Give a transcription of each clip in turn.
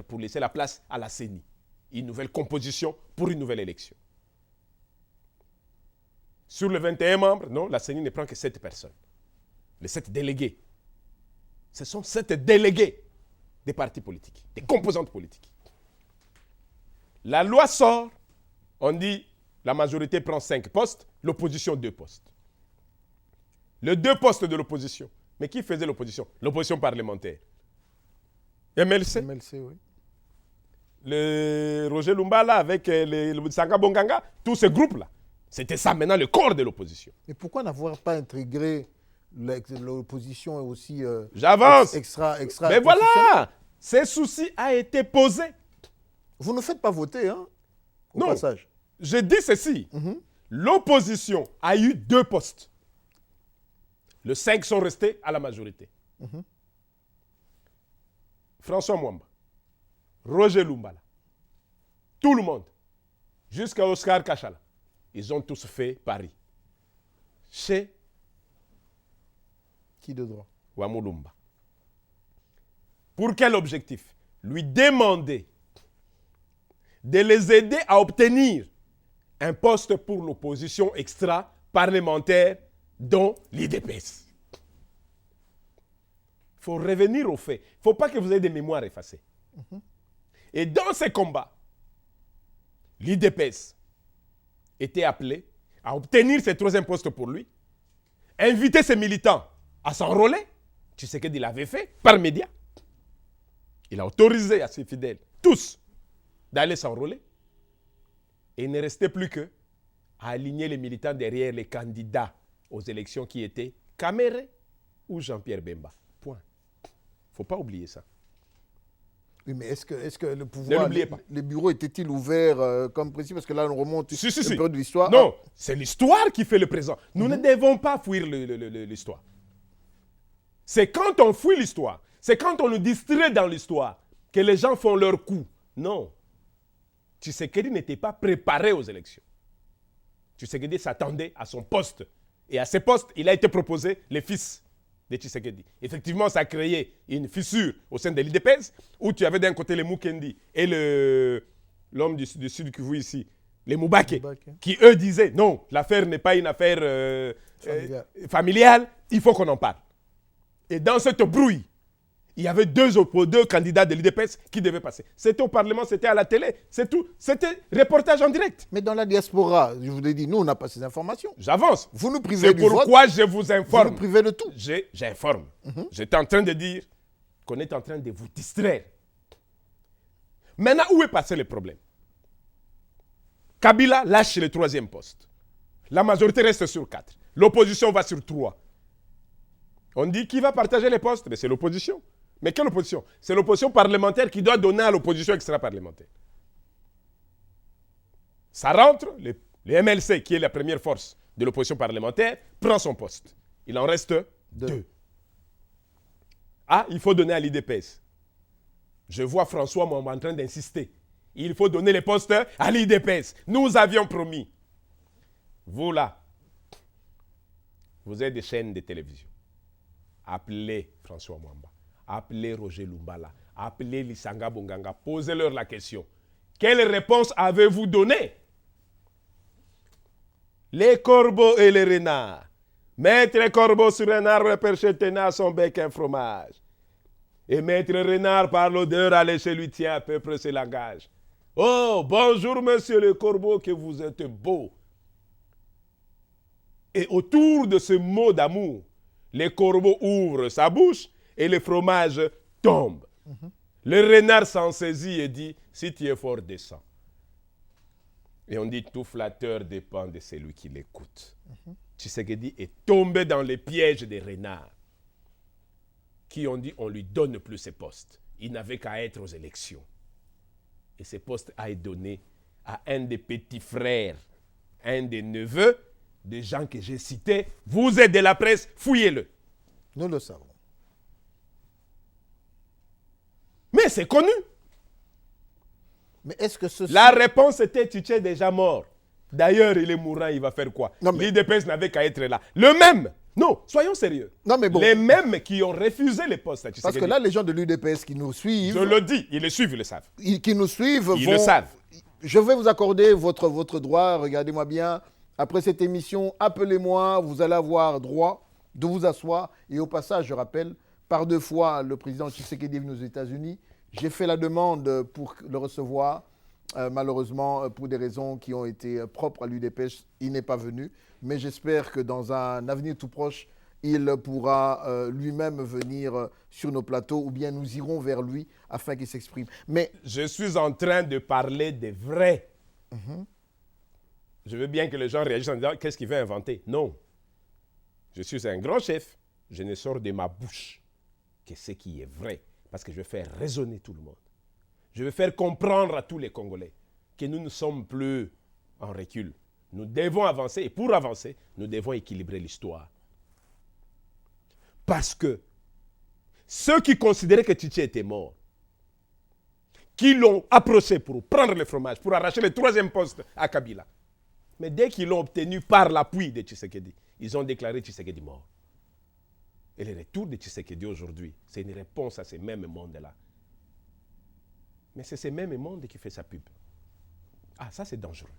pour laisser la place à la CENI. Une nouvelle composition pour une nouvelle élection. Sur les 21 membres, non, la CENI ne prend que 7 personnes. Les 7 délégués. Ce sont 7 délégués des partis politiques, des composantes politiques. La loi sort, on dit la majorité prend 5 postes, l'opposition 2 postes. Les 2 postes de l'opposition. Mais qui faisait l'opposition? L'opposition parlementaire. MLC. MLC, oui. Le Roger Lumbala avec le Sanga Bonganga, tous ces groupes-là. C'était ça maintenant le corps de l'opposition. Mais pourquoi n'avoir pas intégré l'opposition aussi J'avance. extra Mais voilà, ce souci a été posé. Vous ne faites pas voter, hein, au Non. passage. Je dis ceci. L'opposition a eu 2 postes. Les 5 sont restés à la majorité. François Mwamba, Roger Lumbala, tout le monde, jusqu'à Oscar Kachala, ils ont tous fait Paris. Chez Qui de droit? Wamulumba. Pour quel objectif? Lui demander de les aider à obtenir un poste pour l'opposition extra-parlementaire, dont l'IDPS. Il faut revenir aux faits. Il ne faut pas que vous ayez des mémoires effacées. Et dans ces combats, l'IDPS était appelé à obtenir ce 3e poste pour lui, inviter ses militants à s'enrôler. Tshisekedi l'avait fait par médias. Il a autorisé à ses fidèles, tous, d'aller s'enrôler. Et il ne restait plus qu'à aligner les militants derrière les candidats aux élections qui étaient Kamere ou Jean-Pierre Bemba. Point. Il ne faut pas oublier ça. Oui, mais est-ce que le pouvoir, Ne l'oubliez pas. les bureaux étaient-ils ouverts comme principe? Parce que là, on remonte Si. un peu de l'histoire. Non, c'est l'histoire qui fait le présent. Nous ne devons pas fuir l'histoire. C'est quand on fuit l'histoire, c'est quand on nous distrait dans l'histoire que les gens font leur coup. Non. Tshisekedi n'était pas préparé aux élections. Tshisekedi s'attendait à son poste. Et à ce poste, il a été proposé le fils de Tshisekedi. Effectivement, ça a créé une fissure au sein de l'IDPS, où tu avais d'un côté les Mukendi et l'homme du Sud Kivu ici, les Moubake, qui eux disaient non, l'affaire n'est pas une affaire familiale, il faut qu'on en parle. Et dans cette brouille, il y avait deux candidats de l'IDPS qui devaient passer. C'était au Parlement, c'était à la télé, c'est tout. C'était reportage en direct. Mais dans la diaspora, je vous l'ai dit, nous, on n'a pas ces informations. J'avance. Vous nous privez C'est du vote. pourquoi je vous informe. Vous nous privez de tout. J'informe. J'étais en train de dire qu'on est en train de vous distraire. Maintenant, où est passé le problème? Kabila lâche le 3e poste. La majorité reste sur 4. L'opposition va sur 3. On dit qui va partager les postes? Mais c'est l'opposition. Mais quelle opposition? C'est l'opposition parlementaire qui doit donner à l'opposition extra-parlementaire. Ça rentre, le MLC, qui est la première force de l'opposition parlementaire, prend son poste. Il en reste 2. Ah, il faut donner à l'IDPS. Je vois François Mwamba en train d'insister. Il faut donner les postes à l'IDPS. Nous avions promis. Vous là, vous êtes des chaînes de télévision. Appelez François Mwamba. Appelez Roger Lumbala, appelez Lisanga Bonganga, posez-leur la question. Quelle réponse avez-vous donnée? Les corbeaux et les renards. Mettre les corbeaux sur un arbre perché tenant à son bec un fromage. Et mettre le renard par l'odeur aller chez lui, tiens, peuple, ce langage. Oh, bonjour, monsieur le corbeau, que vous êtes beau. Et autour de ce mot d'amour, les corbeaux ouvrent sa bouche et le fromage tombe. Le renard s'en saisit et dit, si tu es fort, descends. Et on dit, tout flatteur dépend de celui qui l'écoute. Tshisekedi est tombé dans les pièges des renards qui ont dit, on lui donne plus ses postes. Il n'avait qu'à être aux élections. Et ce poste a été donné à un des petits frères, un des neveux, des gens que j'ai cités. Vous êtes de la presse, fouillez-le. Nous le savons. Mais c'est connu. Mais est-ce que ceci... La réponse était, tu es déjà mort. D'ailleurs, il est mourant, il va faire quoi? L'IDPS n'avait qu'à être là. Le même Non, soyons sérieux. Non, mais bon. Les mêmes qui ont refusé les postes à Tshisekedi. Parce que là, les gens de l'UDPS qui nous suivent... Je le dis, ils le suivent, ils le savent. Qui nous suivent Ils le savent. Je vais vous accorder votre droit, regardez-moi bien. Après cette émission, appelez-moi, vous allez avoir droit de vous asseoir. Et au passage, je rappelle, par 2 fois, le président Tshisekedi est venu aux États-Unis. J'ai fait la demande pour le recevoir. Malheureusement, pour des raisons qui ont été propres à l'UDPS, il n'est pas venu. Mais j'espère que dans un avenir tout proche, il pourra lui-même venir sur nos plateaux ou bien nous irons vers lui afin qu'il s'exprime. Mais je suis en train de parler des vrais. Je veux bien que les gens réagissent en disant qu'est-ce qu'il veut inventer. Non. Je suis un grand chef. Je ne sors de ma bouche que ce qui est vrai. Parce que je veux faire raisonner tout le monde. Je veux faire comprendre à tous les Congolais que nous ne sommes plus en recul. Nous devons avancer. Et pour avancer, nous devons équilibrer l'histoire. Parce que ceux qui considéraient que Tchétché était mort, qui l'ont approché pour prendre le fromage, pour arracher le 3e poste à Kabila, mais dès qu'ils l'ont obtenu par l'appui de Tshisekedi, ils ont déclaré Tshisekedi mort. Et le retour de Tshisekedi aujourd'hui, c'est une réponse à ces mêmes mondes-là. Mais c'est ces mêmes mondes qui fait sa pub. Ah, ça c'est dangereux.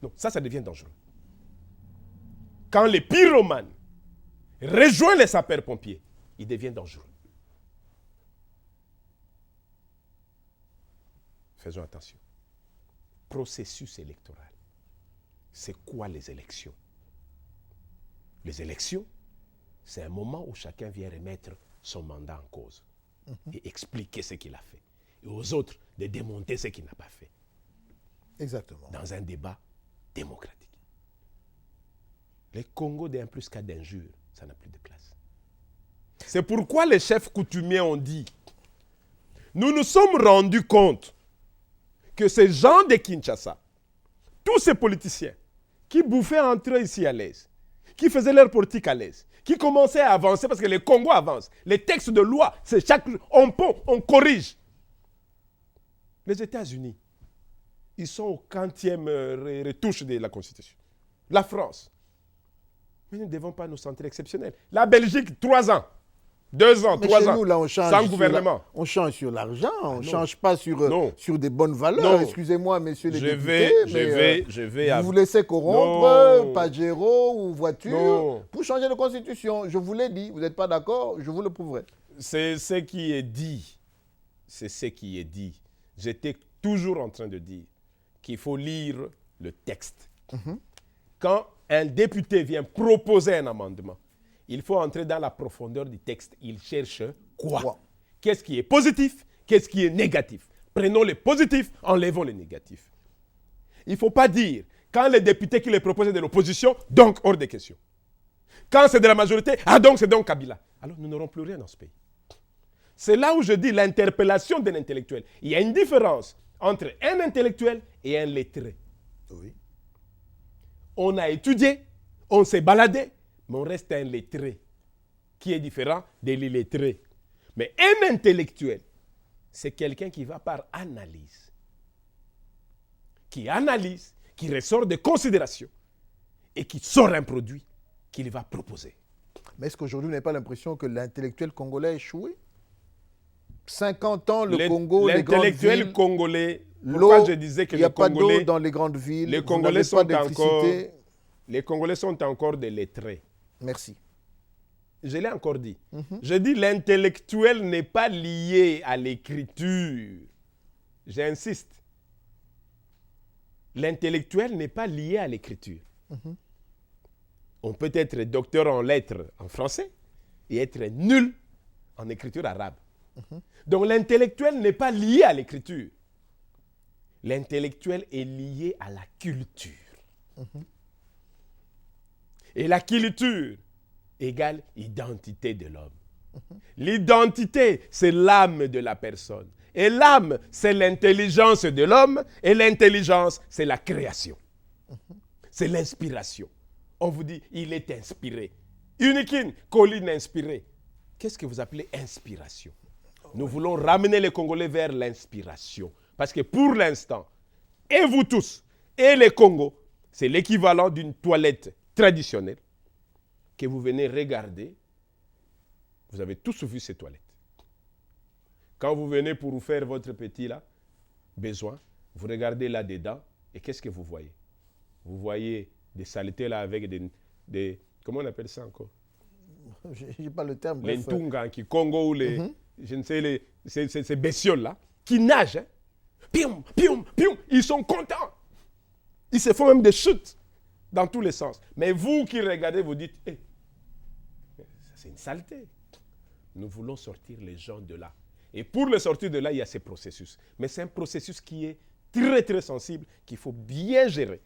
Non, ça devient dangereux. Quand les pyromanes rejoint les sapeurs-pompiers, il devient dangereux. Faisons attention. Processus électoral. C'est quoi les élections? Les élections, c'est un moment où chacun vient remettre son mandat en cause et expliquer ce qu'il a fait. Et aux autres de démonter ce qu'il n'a pas fait. exactement. Dans un débat démocratique. Les Congo d'un plus qu'à d'injures, ça n'a plus de place. C'est pourquoi les chefs coutumiers ont dit, nous nous sommes rendus compte que ces gens de Kinshasa, tous ces politiciens qui bouffaient entre eux ici à l'aise, qui faisaient leur politique à l'aise, qui commençaient à avancer parce que les Congo avancent, les textes de loi, c'est chaque on pond, on corrige. Les États-Unis, ils sont au 40e retouche de la Constitution. La France. Mais nous ne devons pas nous sentir exceptionnels. La Belgique, 3 ans. 2 ans, Mais 3 chez ans. nous, là, on change sans gouvernement. On change sur l'argent, on ne non. change pas sur des bonnes valeurs. Non. Excusez-moi, messieurs les Je députés, vais vous vous laissez corrompre, Non. Pajero ou voiture, Non. pour changer de constitution. Je vous l'ai dit, vous n'êtes pas d'accord, je vous le prouverai. C'est ce qui est dit. C'est ce qui est dit. J'étais toujours en train de dire qu'il faut lire le texte. Quand un député vient proposer un amendement, il faut entrer dans la profondeur du texte. Il cherche quoi? Qu'est-ce qui est positif? Qu'est-ce qui est négatif? Prenons les positifs, enlevons les négatifs. Il ne faut pas dire, quand les députés qui les proposent de l'opposition, donc hors de question. Quand c'est de la majorité, ah donc c'est donc Kabila. Alors nous n'aurons plus rien dans ce pays. C'est là où je dis l'interpellation d'un intellectuel. Il y a une différence entre un intellectuel et un lettré. Oui. On a étudié, on s'est baladé, mais on reste un lettré qui est différent de l'illettré. Mais un intellectuel, c'est quelqu'un qui va par analyse. Qui analyse, qui ressort des considérations et qui sort un produit qu'il va proposer. Mais est-ce qu'aujourd'hui, vous n'avez pas l'impression que l'intellectuel congolais a échoué? 50 ans, le Congo, les grandes villes... L'intellectuel congolais, pourquoi je disais que il n'y a les pas Congolais... d'eau dans les grandes villes, Les vous Congolais n'avez sont pas d'électricité. Les Congolais sont encore des lettrés. Merci. Je l'ai encore dit. Je dis l'intellectuel n'est pas lié à l'écriture. J'insiste. L'intellectuel n'est pas lié à l'écriture. On peut être docteur en lettres en français et être nul en écriture arabe. Donc l'intellectuel n'est pas lié à l'écriture. L'intellectuel est lié à la culture. Et la culture égale identité de l'homme. L'identité, c'est l'âme de la personne. Et l'âme, c'est l'intelligence de l'homme. Et l'intelligence, c'est la création. C'est l'inspiration. On vous dit, il est inspiré. Unikin, colline inspirée. Qu'est-ce que vous appelez inspiration? Nous voulons ramener les Congolais vers l'inspiration. Parce que pour l'instant, et vous tous, et les Congos, c'est l'équivalent d'une toilette traditionnelle que vous venez regarder, vous avez tous vu ces toilettes. Quand vous venez pour vous faire votre petit là, besoin, vous regardez là-dedans, et qu'est-ce que vous voyez? Vous voyez des saletés là avec des comment on appelle ça encore? Je n'ai pas le terme. Les Ntunga, qui Congo ou les, je ne sais, ces bestioles là, qui nagent. Hein? Pium, pium, pium, ils sont contents. Ils se font même des chutes dans tous les sens. Mais vous qui regardez, vous dites, hey, c'est une saleté. Nous voulons sortir les gens de là. Et pour les sortir de là, il y a ces processus. Mais c'est un processus qui est très, très sensible, qu'il faut bien gérer.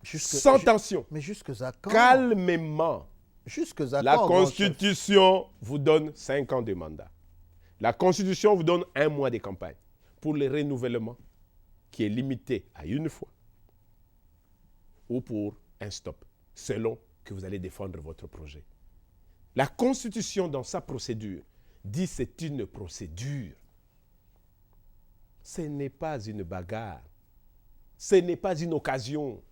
Sans tension. Mais jusque-à quand? Calmement. Jusque-à La quand, Constitution vous donne 5 ans de mandat. La Constitution vous donne 1 mois de campagne pour le renouvellement qui est limité à 1 fois ou pour un stop, selon que vous allez défendre votre projet. La Constitution, dans sa procédure, dit que c'est une procédure. Ce n'est pas une bagarre. Ce n'est pas une occasion.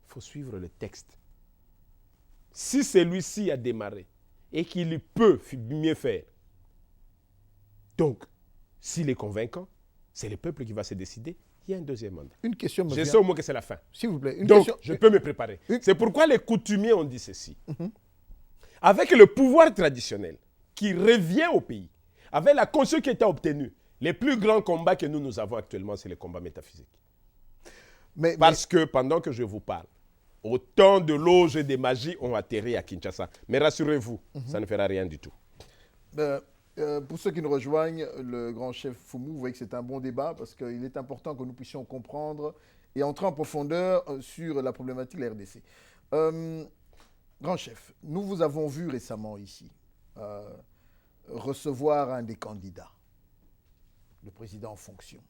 Il faut suivre le texte. Si celui-ci a démarré et qu'il peut mieux faire, donc, s'il est convaincant, c'est le peuple qui va se décider, il y a un 2e mandat. Une question me Je vient. sais au moins que c'est la fin. S'il vous plaît. Donc, je peux me préparer. C'est pourquoi les coutumiers ont dit ceci. Avec le pouvoir traditionnel qui revient au pays, avec la constitution qui a été obtenue, les plus grands combats que nous avons actuellement, c'est les combats métaphysiques. Parce que pendant que je vous parle, autant de loges et de magies ont atterri à Kinshasa. Mais rassurez-vous, ça ne fera rien du tout. Pour ceux qui nous rejoignent, le grand chef Foumou, vous voyez que c'est un bon débat parce qu'il est important que nous puissions comprendre et entrer en profondeur sur la problématique de la RDC. Grand chef, nous vous avons vu récemment ici recevoir un des candidats, le président en fonction.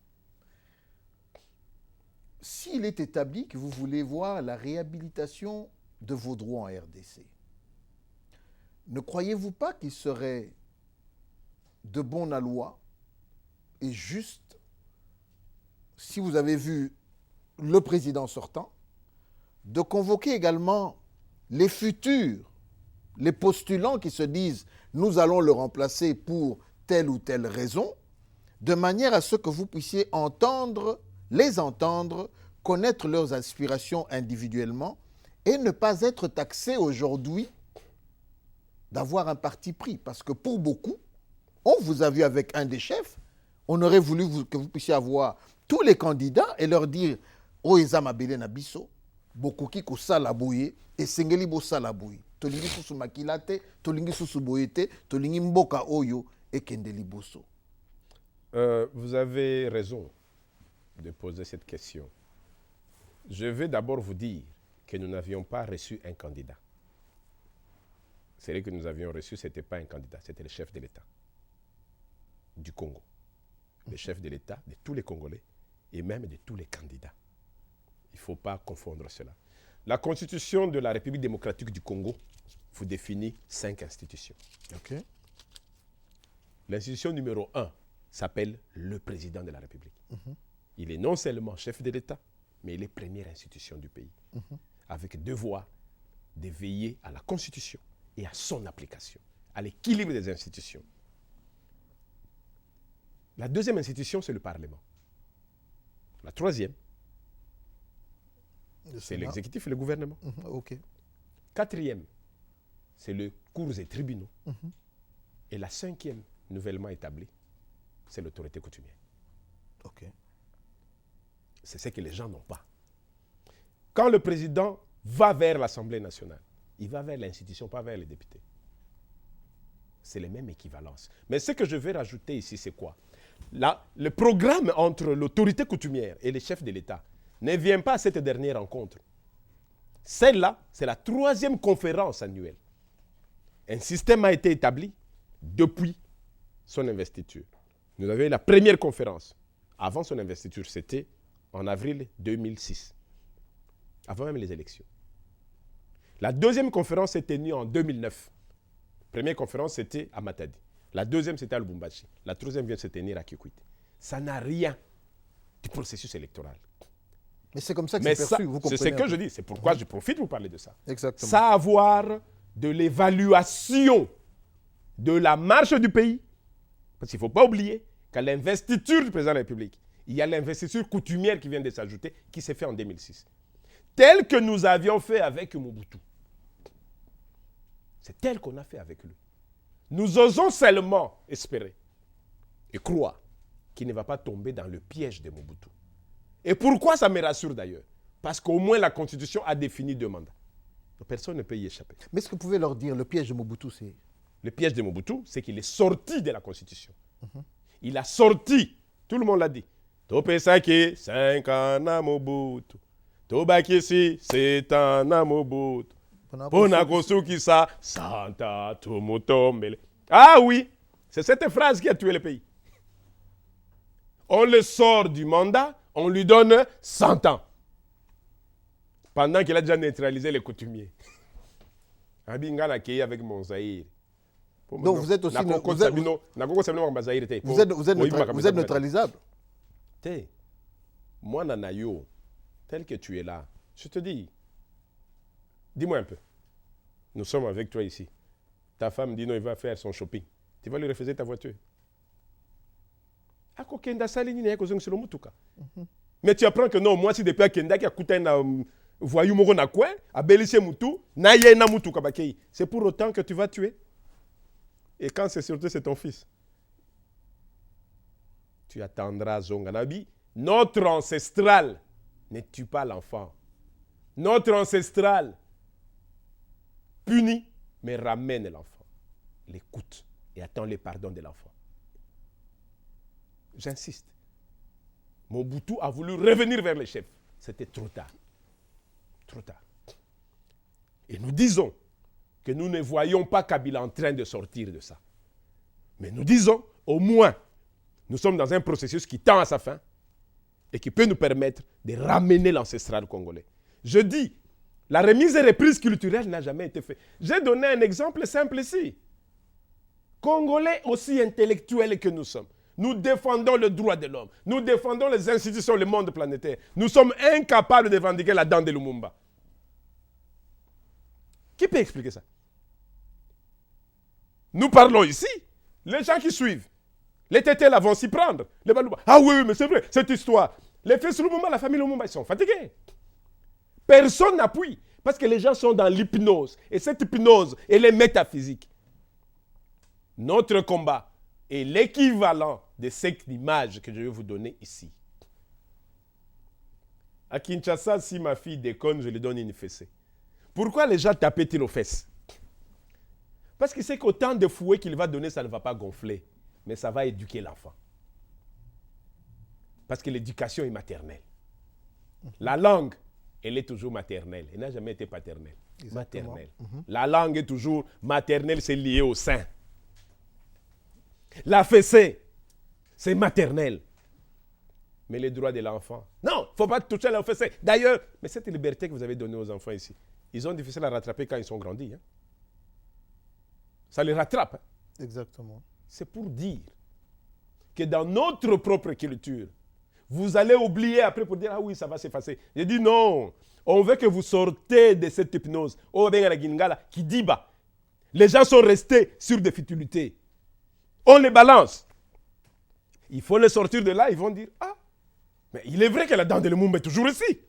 S'il est établi que vous voulez voir la réhabilitation de vos droits en RDC, ne croyez-vous pas qu'il serait de bon aloi et juste, si vous avez vu le président sortant, de convoquer également les futurs, les postulants qui se disent « nous allons le remplacer pour telle ou telle raison », de manière à ce que vous puissiez les entendre, connaître leurs aspirations individuellement et ne pas être taxé aujourd'hui d'avoir un parti pris. Parce que pour beaucoup, on vous a vu avec un des chefs, on aurait voulu que vous puissiez avoir tous les candidats et leur dire « Oeza mabele na biso, bokoki ko sala boye, et sengeli bo sala boye. Tolingi susu makilate, tolingi susu boyete, tolingi mboka oyo, et kendeli boso. » Vous avez raison de poser cette question. Je vais d'abord vous dire que nous n'avions pas reçu un candidat. Celui que nous avions reçu, ce n'était pas un candidat, c'était le chef de l'État du Congo. Le chef de l'État de tous les Congolais et même de tous les candidats. Il ne faut pas confondre cela. La Constitution de la République démocratique du Congo vous définit 5 institutions. Okay. L'institution numéro 1 s'appelle le président de la République. Il est non seulement chef de l'État, mais il est première institution du pays, avec devoir de veiller à la Constitution et à son application, à l'équilibre des institutions. La 2e institution, c'est le Parlement. La 3e, c'est l'exécutif et le gouvernement. 4e, c'est les cours et tribunaux. Et la 5e, nouvellement établie, c'est l'autorité coutumière. C'est ce que les gens n'ont pas. Quand le président va vers l'Assemblée nationale, il va vers l'institution, pas vers les députés. C'est les mêmes équivalences. Mais ce que je vais rajouter ici, c'est quoi? Là, le programme entre l'autorité coutumière et les chefs de l'État ne vient pas à cette dernière rencontre. Celle-là, c'est la 3e conférence annuelle. Un système a été établi depuis son investiture. Nous avions eu la première conférence. Avant son investiture, c'était en avril 2006, avant même les élections. La 2e conférence s'est tenue en 2009. La première conférence, c'était à Matadi. La 2e, c'était à Lubumbashi. La 3e vient de se tenir à Kikwit. Ça n'a rien du processus électoral. Mais c'est comme ça que Mais c'est ça, perçu, vous c'est comprenez. ce que je dis. C'est pourquoi je profite pour parler de ça. Exactement. Savoir de l'évaluation de la marche du pays. Parce qu'il ne faut pas oublier qu'à l'investiture du président de la République, il y a l'investiture coutumière qui vient de s'ajouter, qui s'est faite en 2006. Tel que nous avions fait avec Mobutu. C'est tel qu'on a fait avec lui. Nous osons seulement espérer et croire qu'il ne va pas tomber dans le piège de Mobutu. Et pourquoi ça me rassure d'ailleurs? Parce qu'au moins la Constitution a défini 2 mandats. Personne ne peut y échapper. Mais est-ce que vous pouvez leur dire, le piège de Mobutu, c'est... Le piège de Mobutu, c'est qu'il est sorti de la Constitution. Il a sorti, tout le monde l'a dit. Topesaki, 5 ans à Mobutu. Tobakisi, 7 ans à Mobutu. Ponakosukisa, Santa Tumutomele. Ah oui, c'est cette phrase qui a tué le pays. On le sort du mandat, on lui donne 100 ans. Pendant qu'il a déjà neutralisé les coutumiers. Abingana qui avec mon Zahir. Donc vous êtes aussi... Vous êtes neutralisable. Moi, Nanayo, tel que tu es là, je te dis, dis-moi un peu. Nous sommes avec toi ici. Ta femme dit non, il va faire son shopping. Tu vas lui refuser ta voiture. Mais tu apprends que non, moi, si depuis Kenda qui a coûté un voyou moro na quoi, à Bélissier Moutou, naye na Moutou kabakei. C'est pour autant que tu vas tuer. Et quand c'est surtout c'est ton fils, tu attendras Zonganabi. Notre ancestral ne tue pas l'enfant. Notre ancestral punit, mais ramène l'enfant, l'écoute et attend le pardon de l'enfant. J'insiste. Mobutu a voulu revenir vers les chefs. C'était trop tard. Trop tard. Et nous disons que nous ne voyons pas Kabila en train de sortir de ça. Mais nous disons, au moins, nous sommes dans un processus qui tend à sa fin et qui peut nous permettre de ramener l'ancestral congolais. Je dis, la remise et reprise culturelle n'a jamais été faite. J'ai donné un exemple simple ici. Congolais aussi intellectuels que nous sommes. Nous défendons le droit de l'homme. Nous défendons les institutions, le monde planétaire. Nous sommes incapables de revendiquer la dent de Lumumba. Qui peut expliquer ça? Nous parlons ici. Les gens qui suivent. Les tétés là vont s'y prendre. Les Balouba. Ah oui, mais c'est vrai, cette histoire. Les fils Lumumba, la famille Lumumba, ils sont fatigués. Personne n'appuie. Parce que les gens sont dans l'hypnose. Et cette hypnose, elle est métaphysique. Notre combat est l'équivalent de cette image que je vais vous donner ici. À Kinshasa, si ma fille déconne, je lui donne une fessée. Pourquoi les gens tapent-ils aux fesses? Parce qu'il sait qu'autant de fouets qu'il va donner, ça ne va pas gonfler. Mais ça va éduquer l'enfant. Parce que l'éducation est maternelle. La langue, elle est toujours maternelle. Elle n'a jamais été paternelle. Exactement. Maternelle. La langue est toujours maternelle, c'est lié au sein. La fessée, c'est maternel. Mais les droits de l'enfant, non, il ne faut pas toucher à la fessée. D'ailleurs, mais cette liberté que vous avez donnée aux enfants ici, ils ont difficile à rattraper quand ils sont grandis. Hein. Ça les rattrape. Hein. Exactement. C'est pour dire que dans notre propre culture, vous allez oublier après pour dire, ah oui, ça va s'effacer. J'ai dit non, on veut que vous sortez de cette hypnose. Oh, ben, la Gingala, qui dit bas. Les gens sont restés sur des futilités. On les balance. Il faut les sortir de là, ils vont dire, ah, mais il est vrai que la dent de Lumumba est toujours ici.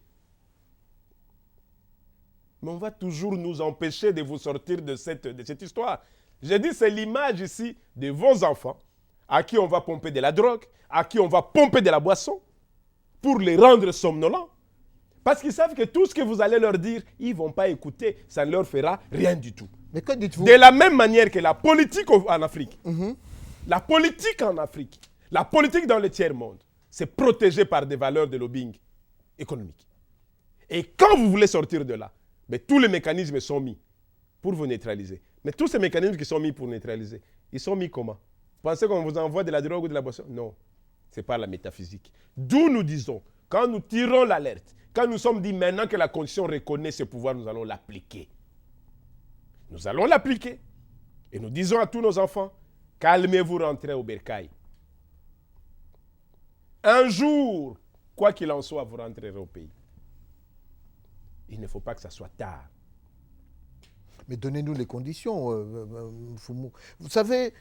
Mais on va toujours nous empêcher de vous sortir de cette histoire. J'ai dit, c'est l'image ici de vos enfants à qui on va pomper de la drogue, à qui on va pomper de la boisson pour les rendre somnolents. Parce qu'ils savent que tout ce que vous allez leur dire, ils ne vont pas écouter, ça ne leur fera rien du tout. Mais que dites-vous? De la même manière que la politique en Afrique, la politique en Afrique, la politique dans le tiers-monde, c'est protégé par des valeurs de lobbying économique. Et quand vous voulez sortir de là, mais tous les mécanismes sont mis pour vous neutraliser. Mais tous ces mécanismes qui sont mis pour neutraliser, ils sont mis comment? Vous pensez qu'on vous envoie de la drogue ou de la boisson? Non, ce n'est pas la métaphysique. D'où nous disons, quand nous tirons l'alerte, quand nous sommes dit maintenant que la Constitution reconnaît ce pouvoir, nous allons l'appliquer. Nous allons l'appliquer. Et nous disons à tous nos enfants, calmez-vous, rentrez au bercail. Un jour, quoi qu'il en soit, vous rentrerez au pays. Il ne faut pas que ça soit tard. Mais donnez-nous les conditions. Vous savez,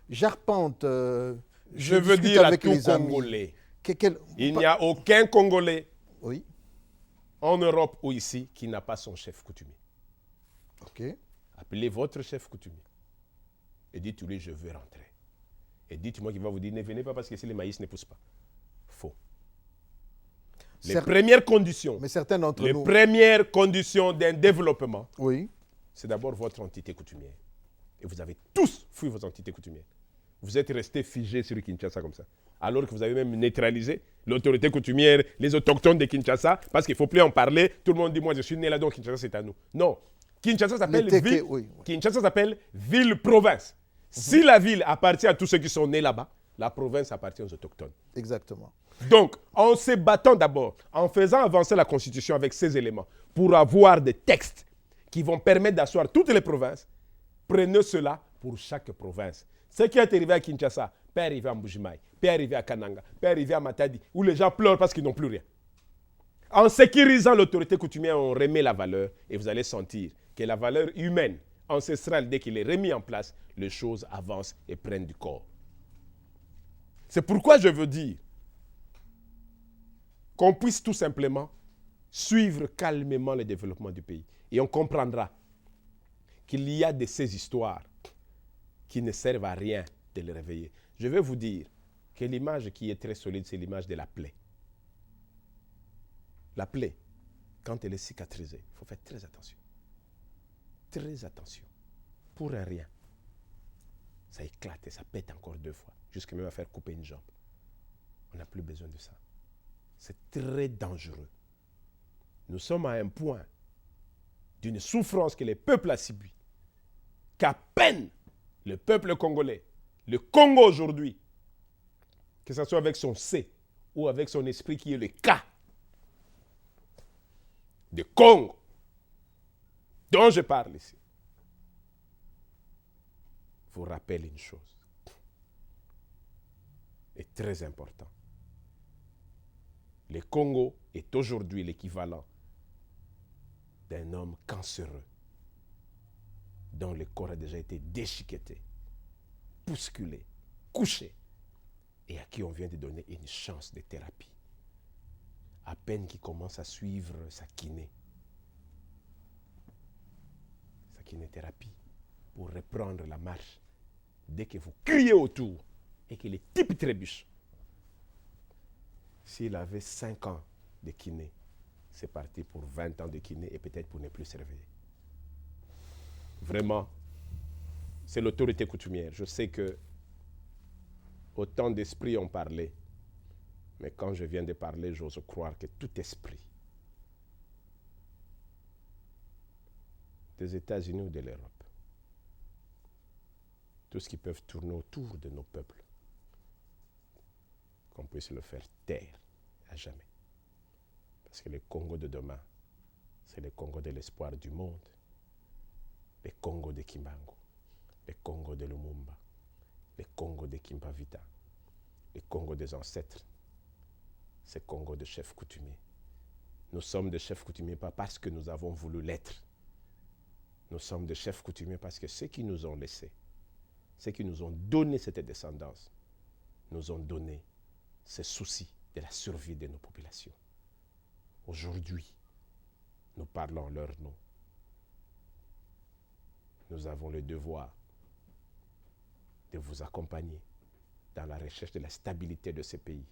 j'arpente. Je veux discute dire à avec tout les amis. Congolais, Quel- il n'y a aucun Congolais Oui, en Europe ou ici qui n'a pas son chef coutumier. ok. Appelez votre chef coutumier et dites-lui je veux rentrer. Et dites-moi qu'il va vous dire ne venez pas parce que ici les maïs ne poussent pas. Faux. Les premières conditions, Mais certains d'entre les nous. premières conditions d'un développement, Oui, c'est d'abord votre entité coutumière. Et vous avez tous fui vos entités coutumières. Vous êtes restés figés sur Kinshasa comme ça. Alors que vous avez même neutralisé l'autorité coutumière, les autochtones de Kinshasa, parce qu'il ne faut plus en parler. Tout le monde dit, moi je suis né là, donc Kinshasa c'est à nous. Non. Kinshasa s'appelle Les Teke, ville, oui. Kinshasa s'appelle ville-province. Si la ville appartient à tous ceux qui sont nés là-bas, la province appartient aux autochtones. exactement. Donc, en se battant d'abord, en faisant avancer la Constitution avec ces éléments, pour avoir des textes qui vont permettre d'asseoir toutes les provinces, prenez cela pour chaque province. Ce qui est arrivé à Kinshasa peut arriver à Mbujimaï, peut arriver à Kananga, peut arriver à Matadi, où les gens pleurent parce qu'ils n'ont plus rien. En sécurisant l'autorité coutumière, on remet la valeur et vous allez sentir que la valeur humaine, ancestrale, dès qu'il est remis en place, les choses avancent et prennent du corps. C'est pourquoi je veux dire qu'on puisse tout simplement suivre calmement le développement du pays. Et on comprendra qu'il y a de ces histoires qui ne servent à rien de les réveiller. Je vais vous dire que l'image qui est très solide, c'est l'image de la plaie. La plaie, quand elle est cicatrisée, il faut faire très attention. Très attention. Pour un rien. Ça éclate et ça pète encore 2 fois, jusqu'à même à faire couper une jambe. On n'a plus besoin de ça. C'est très dangereux. Nous sommes à un point d'une souffrance que les peuples ont subie, qu'à peine le peuple congolais, le Congo aujourd'hui, que ce soit avec son C ou avec son esprit qui est le K de Congo, dont je parle ici, vous rappelle une chose, est très important. Le Congo est aujourd'hui l'équivalent d'un homme cancéreux dont le corps a déjà été déchiqueté, bousculé, couché, et à qui on vient de donner une chance de thérapie. À peine qu'il commence à suivre sa kinéthérapie, pour reprendre la marche, dès que vous criez autour et que les types trébuchent. S'il avait 5 ans de kiné, c'est parti pour 20 ans de kiné et peut-être pour ne plus se réveiller. Vraiment, c'est l'autorité coutumière. Je sais que autant d'esprits ont parlé, mais quand je viens de parler, j'ose croire que tout esprit des États-Unis ou de l'Europe, tout ce qui peut tourner autour de nos peuples, qu'on puisse le faire taire à jamais. Parce que le Congo de demain, c'est le Congo de l'espoir du monde, le Congo de Kimbangu, le Congo de Lumumba, le Congo de Kimbavita, le Congo des ancêtres, c'est le Congo de chefs coutumiers. Nous sommes des chefs coutumiers pas parce que nous avons voulu l'être. Nous sommes des chefs coutumiers parce que ceux qui nous ont laissés, ceux qui nous ont donné cette descendance, nous ont donné ce souci de la survie de nos populations. Aujourd'hui, nous parlons leur nom. Nous avons le devoir de vous accompagner dans la recherche de la stabilité de ces pays.